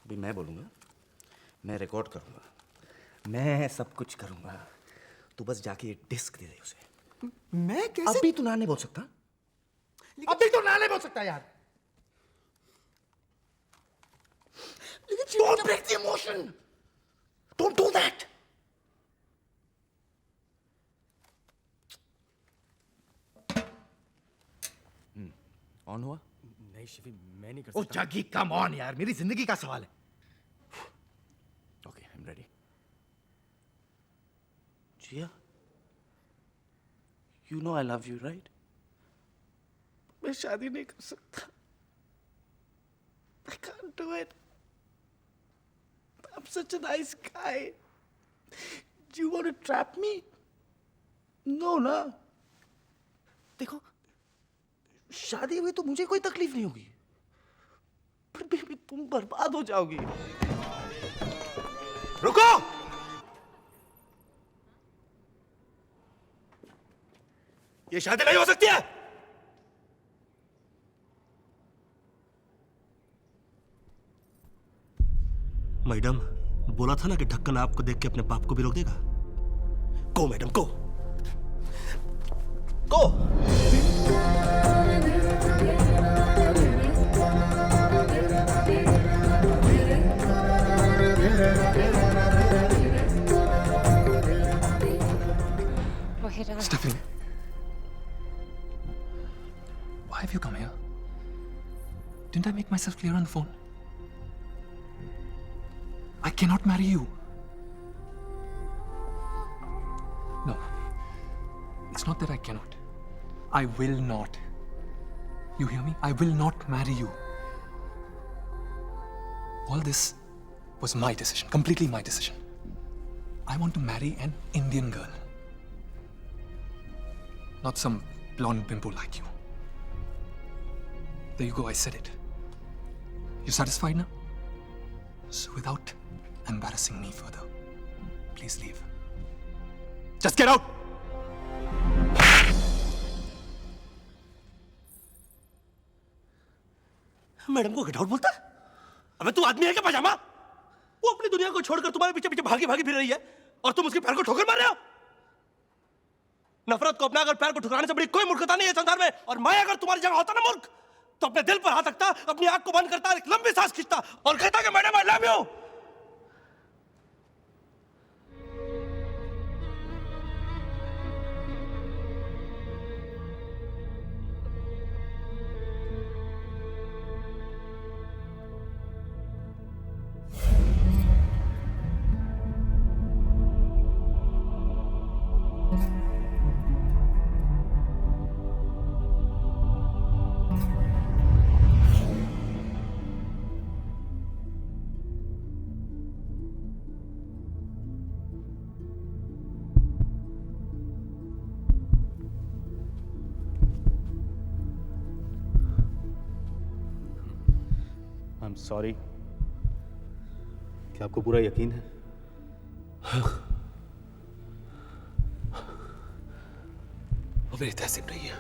अभी मैं बोलूँगा, मैं रिकॉर्ड करूँगा, मैं सब कुछ करूँगा। तू बस जाके ये डिस्क दे दे उसे। मैं कैसे? अभी तू ना नहीं बोल सकता, अभी तो ना नहीं बोल सकता यार। Don't break the emotion. Don't do that. On हुआ? नहीं शिवी, मैं नहीं कर ओ सकता। जगी, कम ऑन यार, मेरी जिंदगी का सवाल है। Okay, I am ready. Jiya, you know I love you right? मैं शादी नहीं कर सकता। I can't do it. I'm such a nice guy. Do you want to trap me? No, ना। देखो, शादी हुई तो मुझे कोई तकलीफ नहीं होगी, पर बेबी तुम बर्बाद हो जाओगी। रुको! ये शादी नहीं हो सकती है। मैडम, बोला था ना कि ढक्कन आपको देख के अपने बाप को भी रोक देगा। Go madam, go go. Stephanie, why have you come here? Didn't I make myself clear on the phone? I cannot marry you. No. It's not that I cannot. I will not. You hear me? I will not marry you. All this was my decision, completely my decision. I want to marry an Indian girl. Not some blonde bimbo like you. There you go, I said it. You satisfied now? So without embarrassing me further, please leave. Just get out! Madam को get out बोलता है? अबे तू आदमी है क्या पजामा? वो अपनी दुनिया को छोड़कर तुम्हारे पीछे पीछे भागी भागी फिर रही है और तुम उसके पैर को ठोकर मार रहे हो। नफरत को अपना अगर पैर को ठुकराने से बड़ी कोई मूर्खता नहीं है संसार में। और मैं अगर तुम्हारी जगह होता ना मूर्ख, तो अपने दिल पर हाथ रखता, अपनी आंख को बंद करता, एक लंबी सांस खींचता और कहता कि madam I love you. I am sorry. क्या आपको पूरा यकीन है? वो मेरी तहसीब नहीं है।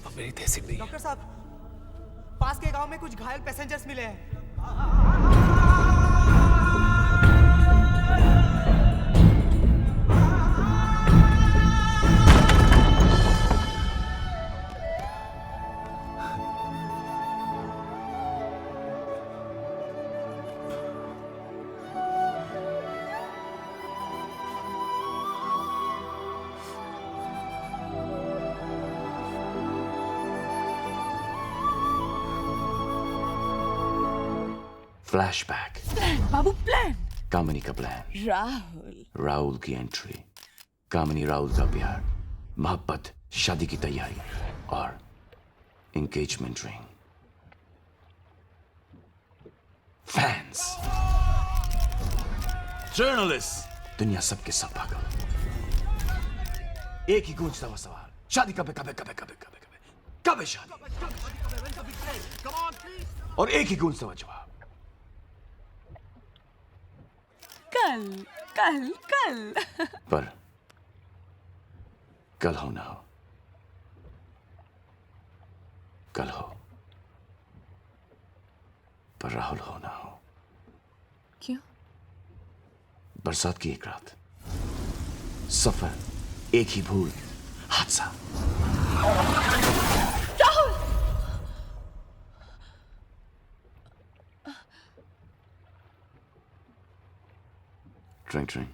वो मेरी तहसीब नहीं है। डॉक्टर साहब, पास के गांव में कुछ घायल पैसेंजर्स मिले हैं। फ्लैशबैक। बाबू प्लान। कामिनी का प्लान, राहुल की एंट्री, कामिनी राहुल का प्यार, मोहब्बत, शादी की तैयारी और एंगेजमेंट रिंग। फैंस, जर्नलिस्ट, दुनिया सबके सब पागल। एक ही गूंजता हुआ सवाल, शादी कब है, कब है, कब है, कब है, कब है, कब है, कब है शादी? और एक ही गूंजता हुआ जवाब, कल कल कल। पर कल हो ना हो, कल हो। पर राहुल हो ना हो, क्यों? बरसात की एक रात, सफर, एक ही भूल, हादसा। ट्रिंग ट्रिंग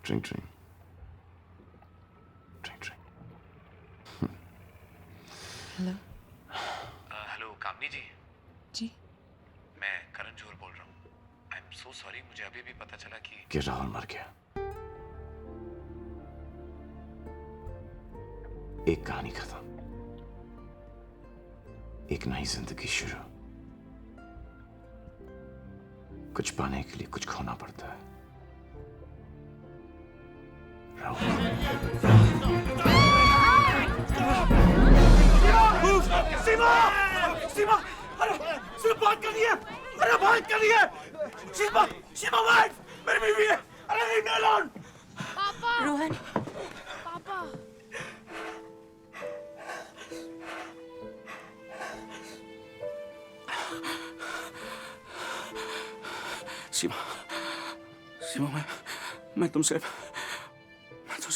ट्रिंग ट्रिंग ट्रिंग ट्रिंग। हेलो। हेलो कामनी जी, जी। मैं करण जोहर बोल रहा हूँ। आई एम सो सॉरी, मुझे अभी भी पता चला कि राहुल मर गया। एक कहानी खत्म, एक नई जिंदगी शुरू। कुछ पाने के लिए कुछ खोना पड़ता है। सीमा! सीमा! अरे सिर्फ बात करनी है। अरे बात करनी है। सीमा! सीमा वाइफ! मेरी बीवी है। अरे लीव मी अलोन। रोहन, सीमा, सीमा, मैं तुमसे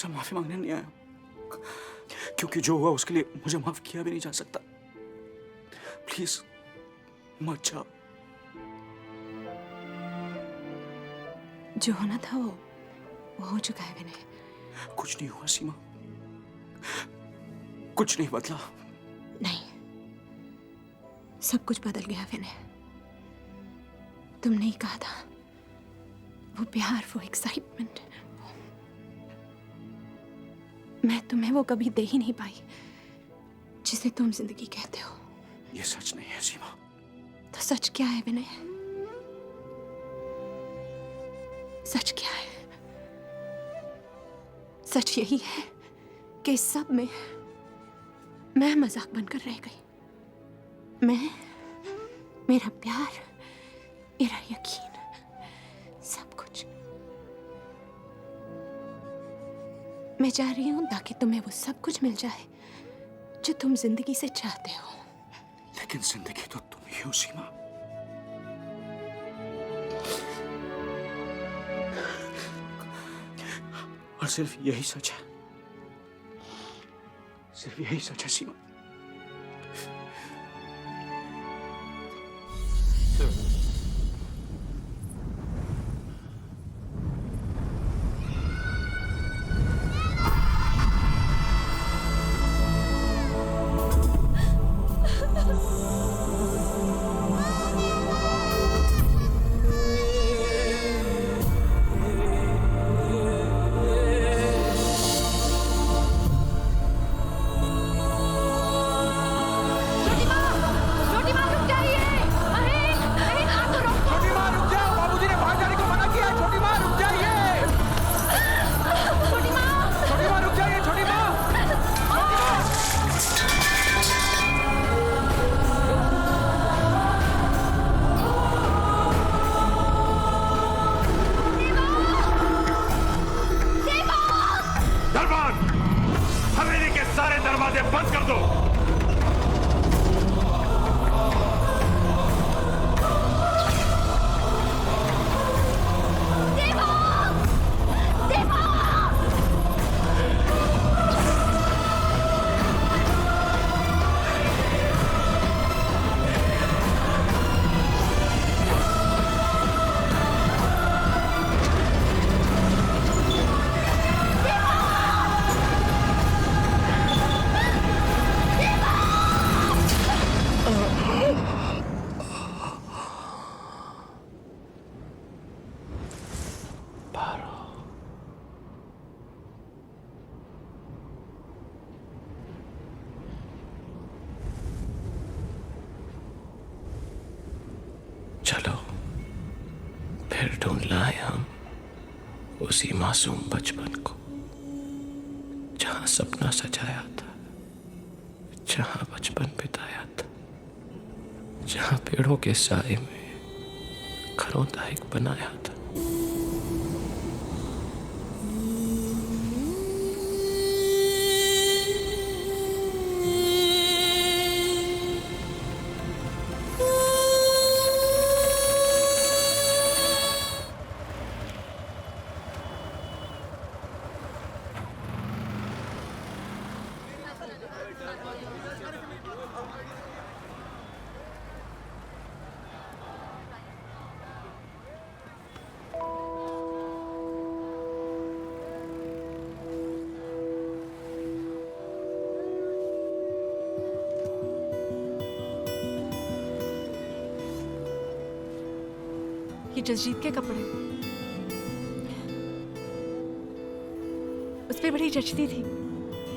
माफी मांगने नहीं आया, क्योंकि जो हुआ उसके लिए मुझे माफ किया भी नहीं जा सकता। प्लीज मत जाओ। जो होना था वो हो चुका है विनय। कुछ नहीं हुआ सीमा, कुछ नहीं बदला। नहीं, सब कुछ बदल गया विनय। तुमने ही कहा था, वो प्यार, वो एक्साइटमेंट, मैं तुम्हें वो कभी दे ही नहीं पाई जिसे तुम जिंदगी कहते हो। ये सच नहीं है सीमा। तो सच क्या है विनय? सच क्या है? सच यही है कि इस सब में मैं मजाक बनकर रह गई। मैं, मेरा प्यार, मेरा यकीन, सब कुछ। मैं जा रही हूं ताकि तुम्हें वो सब कुछ मिल जाए जो तुम जिंदगी से चाहते हो। लेकिन जिंदगी तो तुम ही हो सीमा। और सिर्फ यही सच है, सिर्फ यही सच है सीमा। चलो फिर ढूंढ लाए हम उसी मासूम बचपन को, जहां सपना सजाया था, जहां बचपन बिताया था, जहां पेड़ों के साए में घरौंदा एक बनाया था। जसजीत के कपड़े। उस पे बड़ी जचती थी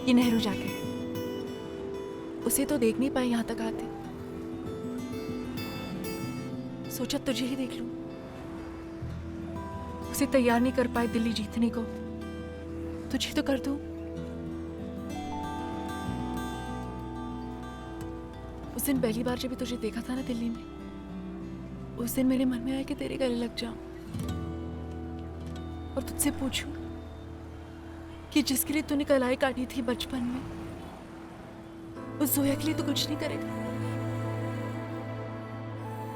ये नेहरू जाके। उसे तो देख नहीं पाई यहाँ तक आते। सोचा तुझे ही देख लूं। उसे तैयार नहीं कर पाए दिल्ली जीतने को, तुझे तो कर दूं। उस दिन पहली बार जब तुझे देखा था ना दिल्ली में, उस दिन मेरे मन में आया कि तेरे गले लग जाऊं और तुझसे पूछूं कि जिसके लिए तूने कलाई काटी थी बचपन में, उस जोया के लिए तो कुछ नहीं करेगा।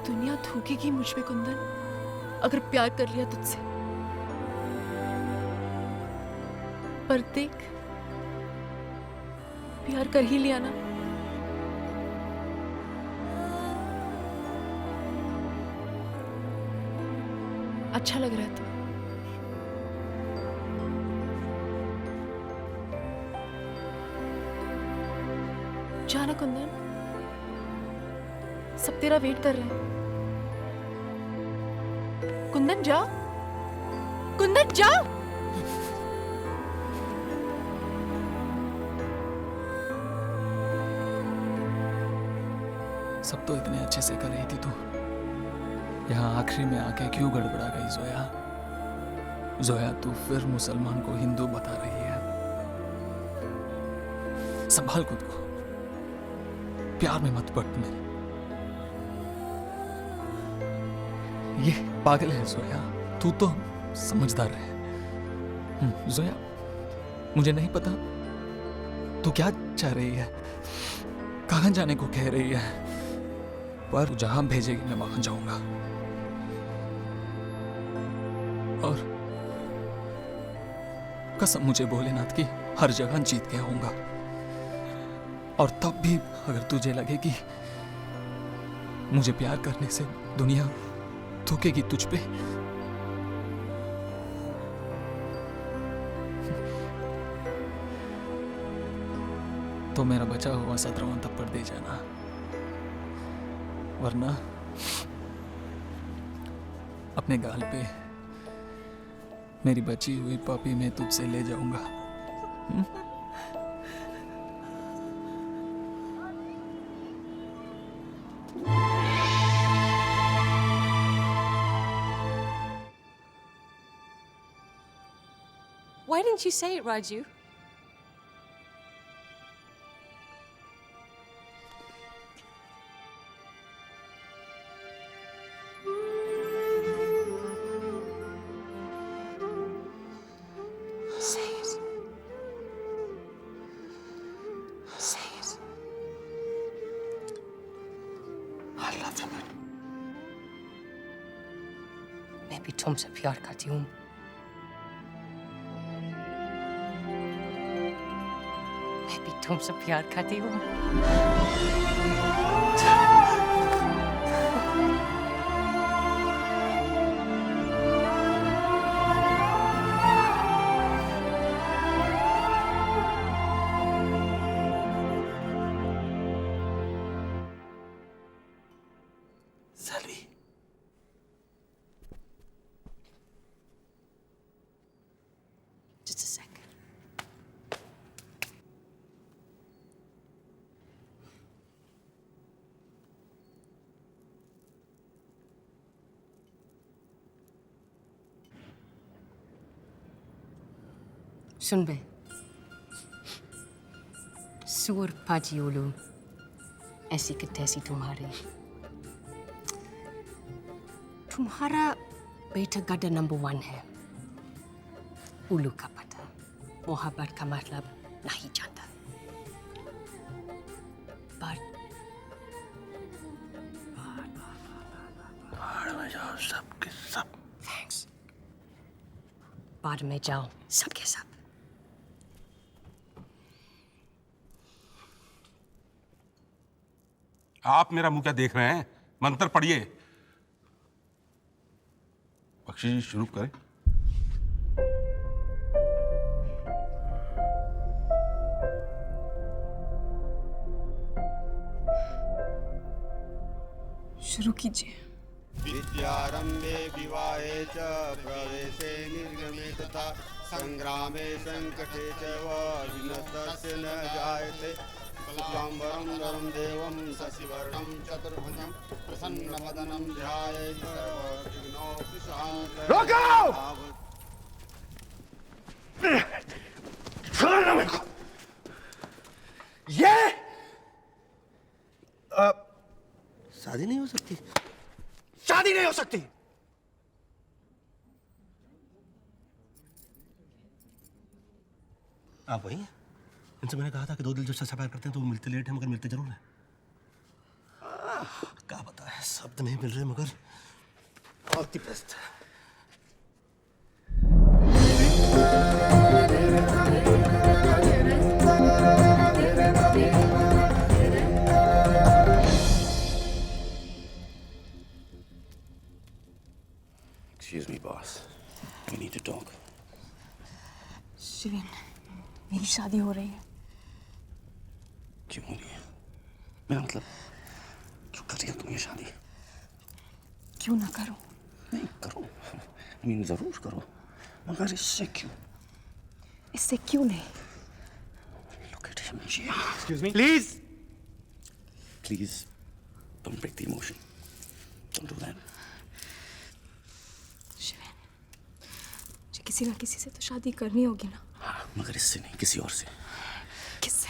दुनिया थूकेगी मुझ पे कुंदन अगर प्यार कर लिया तुझसे। पर देख, प्यार कर ही लिया ना। अच्छा लग रहा है तू। जाना कुंदन, सब तेरा वेट कर रहे हैं। कुंदन जा, कुंदन जा। सब तो इतने अच्छे से कर रही थी तू, यहाँ आखिरी में आके क्यों गड़बड़ा गई जोया? जोया, तू फिर मुसलमान को हिंदू बता रही है। संभाल खुद को, प्यार में मत पड़ मेरे। ये पागल है जोया, तू तो समझदार है। जोया, मुझे नहीं पता तू क्या चाह रही है, कहाँ जाने को कह रही है, पर जहां भेजेगी मैं वहां जाऊंगा। और कसम मुझे भोलेनाथ की, हर जगह जीत के आऊंगा। और तब भी अगर तुझे लगे कि मुझे प्यार करने से दुनिया थूकेगी तुझ पे, तो मेरा बचा हुआ 17वां थप्पड़ दे जाना, वरना अपने गाल पे मेरी बची हुई पपी मैं तुझसे ले जाऊंगा। Why didn't you say it, Raju? Say it. Say it. I love you, man. मैं भी तुमसे प्यार करती हूँ। मैं भी तुमसे प्यार करती हूँ। Sally. Just a second. सुन बे, सूर पाजी ओलू, ऐसी कि तैसी तुम्हारा बेटा गड्ढा नंबर 1 है। उल्लू का पता मोहब्बत का मतलब नहीं जानता। पर भाड़ में जाओ सब के सब। थैंक्स। बाद में जाओ सबके सब। आप मेरा मुंह क्या देख रहे हैं? मंत्र पढ़िए। बख्शी जी शुरू करें। शुरू कीजिए। विद्यारंभे विवाहे च प्रवेशे निर्गमे तथा संग्रामे संकटे च विनस्तस्य न जायते शुक्लांबरं धरं देवं शशिवर्णं चतुर्भुजं प्रसन्नवदनं ध्यायेत् सर्वविघ्नोपशान्तये। रोको! छोड़ना मेरे को। ये शादी नहीं हो सकती। शादी नहीं हो सकती। आप वही हैं? इनसे मैंने कहा था कि दो दिल जब सच्चा प्यार करते हैं तो वो मिलते लेट हैं मगर मिलते जरूर हैं। क्या पता है, शब्द नहीं मिल रहे मगर all the best. Excuse me, boss. We need to talk. शिवेन, मेरी शादी हो रही है। क्यों हो रही है? मेरा मतलब क्यों कर रही हो तुम ये शादी? क्यों ना करूं? नहीं करो। I mean, जरूर करो मगर इससे क्यों? इससे क्यों नहीं? Look at him, Jia. Excuse me? Please Please, don't break the emotion. Don't do that. शिवेन, मुझे किसी ना किसी से तो शादी करनी होगी ना। हाँ, मगर इससे नहीं, किसी और से। किससे?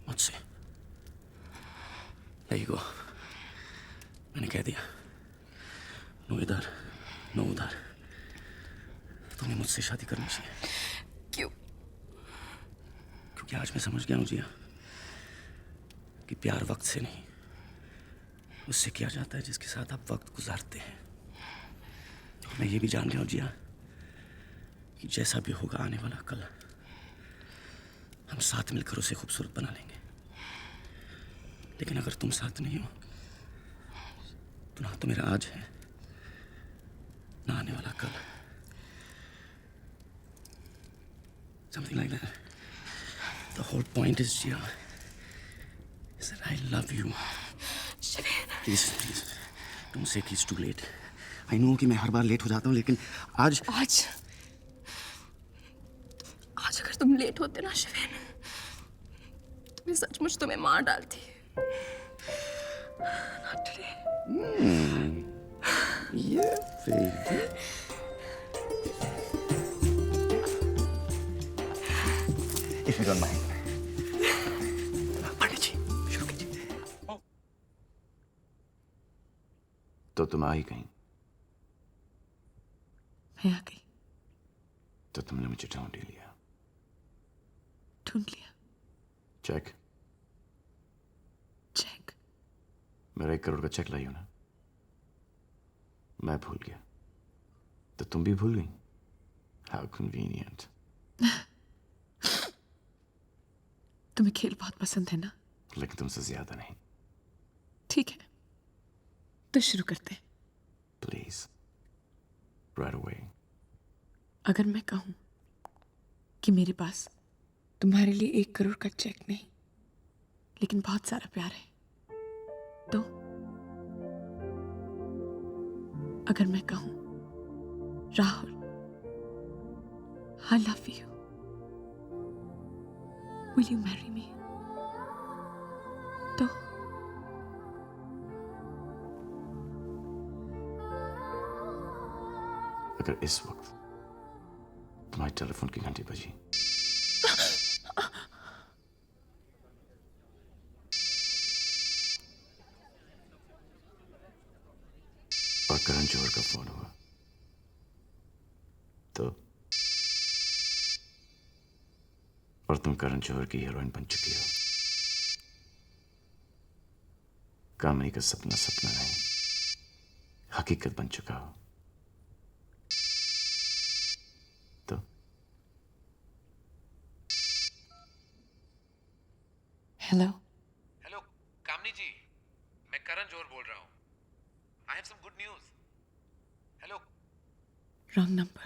मुझसे। There you go. मैंने कह दिया। नो इधर, नो उधर। तुम्हें मुझसे शादी करनी चाहिए। क्यों? क्योंकि आज मैं समझ गया हूँ जिया कि प्यार वक्त से नहीं उससे किया जाता है जिसके साथ आप वक्त गुजारते हैं। मैं ये भी जान गया हूँ जिया कि जैसा भी होगा आने वाला कल हम साथ मिलकर उसे खूबसूरत बना लेंगे। लेकिन अगर तुम साथ नहीं हो तो ना तो मेरा आज है ना आने वाला कल। Something like that. The whole point is, Jia, is that I love you. Shiven, Please, please, don't say कि it's too late. I know कि मैं हर बार लेट हो जाता हूँ लेकिन आज आज अगर तुम लेट होते ना शिवेन, तो मैं सचमुच तुम्हें मार डालती। Not today. Yeah, baby. If you don't mind. पंडित जी, शुरू कीजिए। तो तुम आ ही गई। मैं आ गई। तो तुमने मुझे ढूंढ ही लिया। ढूंढ लिया? चेक। चेक? मेरा 1 करोड़ का चेक लाई हो ना। मैं भूल गया तो तुम भी भूल गई। How convenient. तुम्हें खेल बहुत पसंद है ना? लेकिन तुमसे ज्यादा नहीं। ठीक है, तो शुरू करते हैं। Please, right away. अगर मैं कहूं कि मेरे पास तुम्हारे लिए 1 करोड़ का चेक नहीं लेकिन बहुत सारा प्यार है, तो अगर मैं कहूं Rahul, I love you, will you marry me? तो अगर इस वक्त तुम्हारी टेलीफोन की घंटी बजी और करण जौहर का फोन हुआ तो, और तुम करण जौहर की हीरोइन बन चुकी हो। कामनी का सपना सपना नहीं, हकीकत बन चुका हो। तो हेलो हेलो कामनी जी, मैं करण जौहर बोल रहा हूँ। I have some good news. Hello. Wrong number.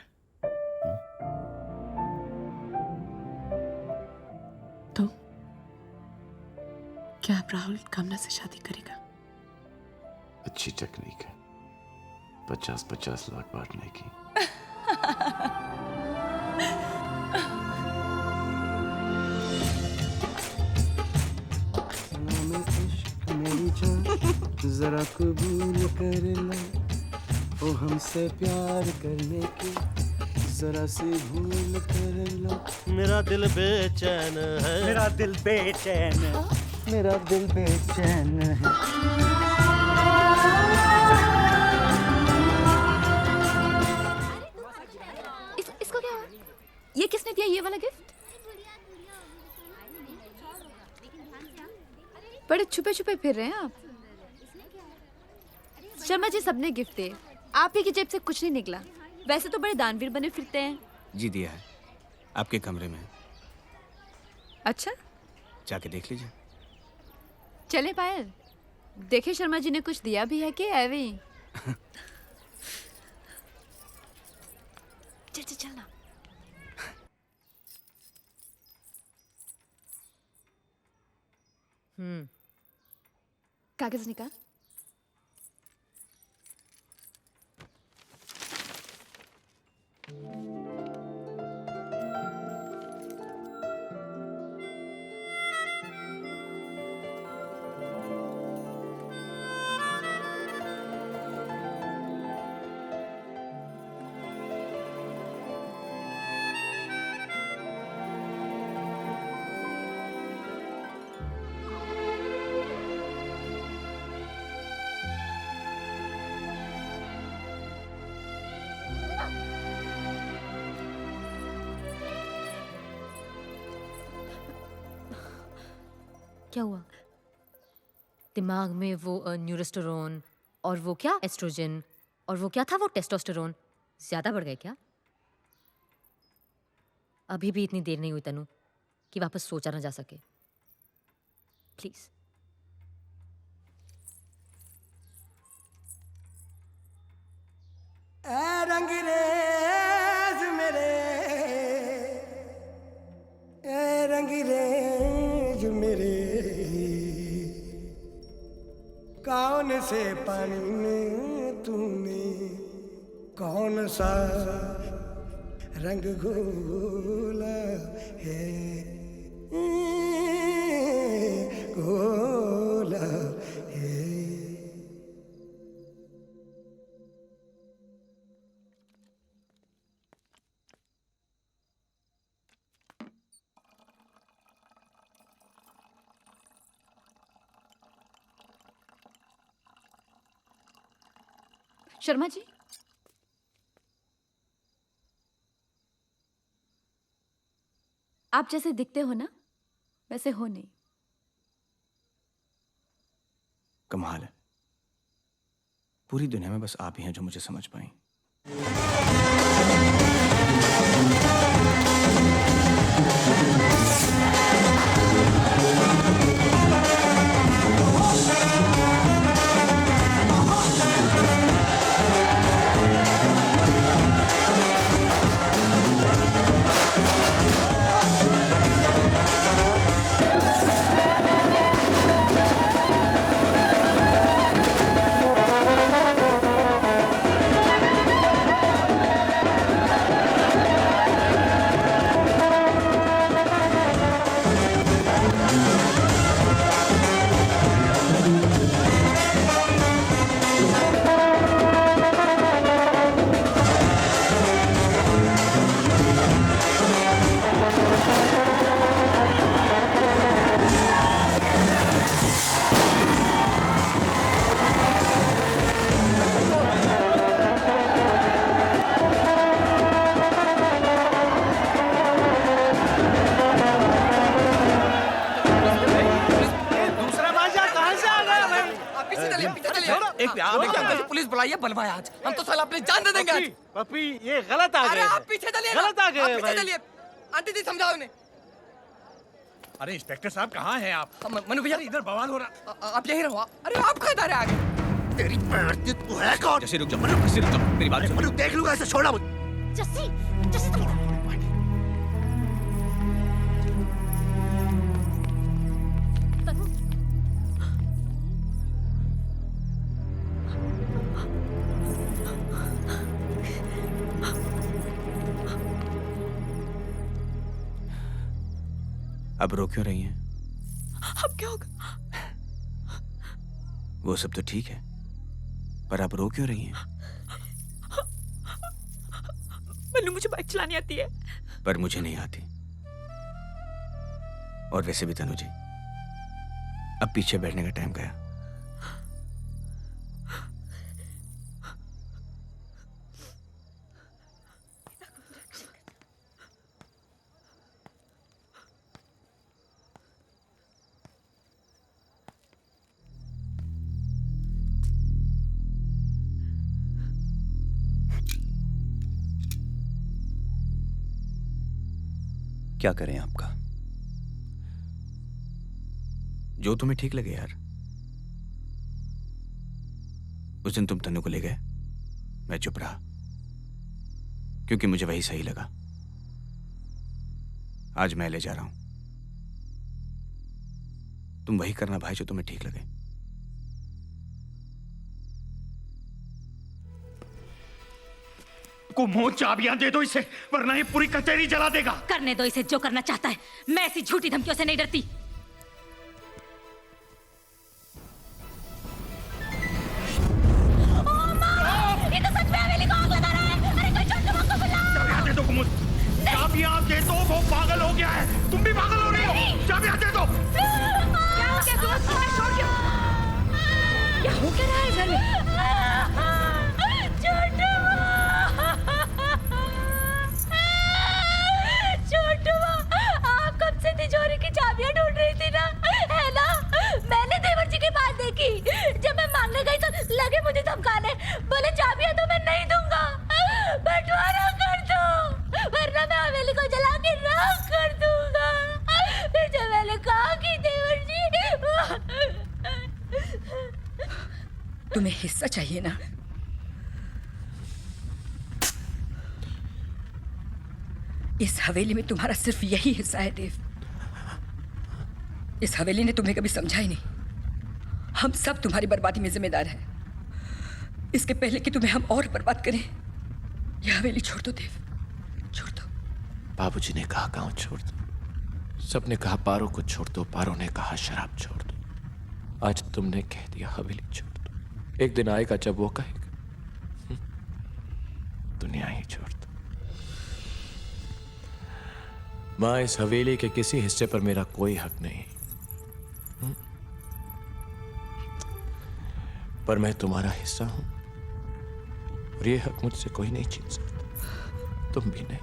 तो क्या आप राहुल कामना से शादी करेगा? अच्छी टेक्निक है 50-50 लाख बांटने की। मेरी जान जरा कबूल कर लो ओ हमसे प्यार करने की जरा सी भूल कर लो। मेरा दिल बेचैन है, मेरा दिल बेचैन है, मेरा दिल बेचैन है। इसको क्या हुआ? ये किसने दिया ये वाला गिफ्ट? बड़े छुपे छुपे फिर रहे हैं आप। शर्मा जी सबने गिफ्ट दिए, आप ही की जेब से कुछ नहीं निकला। वैसे तो बड़े दानवीर बने फिरते हैं। जी दिया है, आपके कमरे में। अच्छा जाके देख लीजिए। चले पायल, देखे शर्मा जी ने कुछ दिया भी है कि ऐवे ही? चल चल चलना। कागज निकाल। क्या हुआ? दिमाग में वो न्यूरोस्टेरोन और वो क्या एस्ट्रोजन और वो क्या था वो टेस्टोस्टेरोन ज्यादा बढ़ गए क्या? अभी भी इतनी देर नहीं हुई तनु कि वापस सोचा ना जा सके। प्लीज। रंगरेज मेरे रंगरेज मेरे कौन से पानी में तूने कौन सा रंग घोला है घोला है। शर्मा जी, आप जैसे दिखते हो ना वैसे हो नहीं। कमाल है, पूरी दुनिया में बस आप ही हैं जो मुझे समझ पाई। पुलिस बुलाइए, बलवाया आज। हम तो साला अपनी जान दे देंगे आज। पपी ये गलत आ अरे गए आप पीछे चलिए, गलत आ गए आप पीछे भाई। चलिए। आंटी जी समझाओ इन्हें। अरे इंस्पेक्टर साहब कहाँ हैं आप? मनु भैया इधर बवाल हो रहा। आप यहीं रहो। अरे आप कहाँ इधर आ गए? तेरी पैर तू है कौन? जैसे रुक जा, जैसे रुक जा, मेरी बात सुन। देख लूंगा ऐसे, छोड़ा मुझे। जस्सी, जस्सी तुम इधर। अब रो क्यों रही हैं? अब क्या होगा? वो सब तो ठीक है, पर आप रो क्यों रही हैं? मल्लू, मुझे बाइक चलानी आती है। पर मुझे नहीं आती। और वैसे भी तनु जी, अब पीछे बैठने का टाइम गया। क्या करें आपका? जो तुम्हें ठीक लगे यार। उस दिन तुम तनु को ले गए, मैं चुप रहा क्योंकि मुझे वही सही लगा। आज मैं ले जा रहा हूं, तुम वही करना भाई जो तुम्हें ठीक लगे। को मुंह चाबियां दे दो इसे, वरना ये पूरी कचहरी जला देगा। करने दो इसे जो करना चाहता है, मैं ऐसी झूठी धमकियों से नहीं डरती। ये तो सच में हवेली को आग लगा रहा है। अरे कोई छोटे को बुलाओ। चाबियां दे दो कुमुद, चाबियां दे दो, वो पागल हो गया है। तुम भी पागल हो रही हो। चाबियां दे दो। क्या हो गया दोस्त? तुम्हें छोड़ क्यों? क्या हो क्या रहा है घर में? आप कब से तिजोरी की चाबियां ढूंढ रही थी ना, है ना? मैंने देवर जी के पास देखी। जब मैं मांगने गई तो लगे मुझे धमकाने, बोले चाबियां तो मैं नहीं दूंगा, बंटवारा कर दो, वरना मैं हवेली को जला के राख कर दूंगा। फिर जब मैंने कहा कि देवर जी, तुम्हें हिस्सा चाहिए ना? इस हवेली में तुम्हारा सिर्फ यही हिस्सा है देव। इस हवेली ने तुम्हें कभी समझा ही नहीं। हम सब तुम्हारी बर्बादी में जिम्मेदार हैं। इसके पहले कि तुम्हें हम और बर्बाद करें, यह हवेली छोड़ दो देव, छोड़ दो। बाबूजी ने कहा गांव छोड़ दो, सबने कहा पारो को छोड़ दो, पारो ने कहा शराब छोड़ दो। आज तुमने कह दिया हवेली छोड़ दो। एक दिन आएगा जब वो कहेगा दुनिया ही छोड़ दो। मां, इस हवेली के किसी हिस्से पर मेरा कोई हक नहीं, पर मैं तुम्हारा हिस्सा हूं और ये हक मुझसे कोई नहीं छीन सकता, तुम भी नहीं।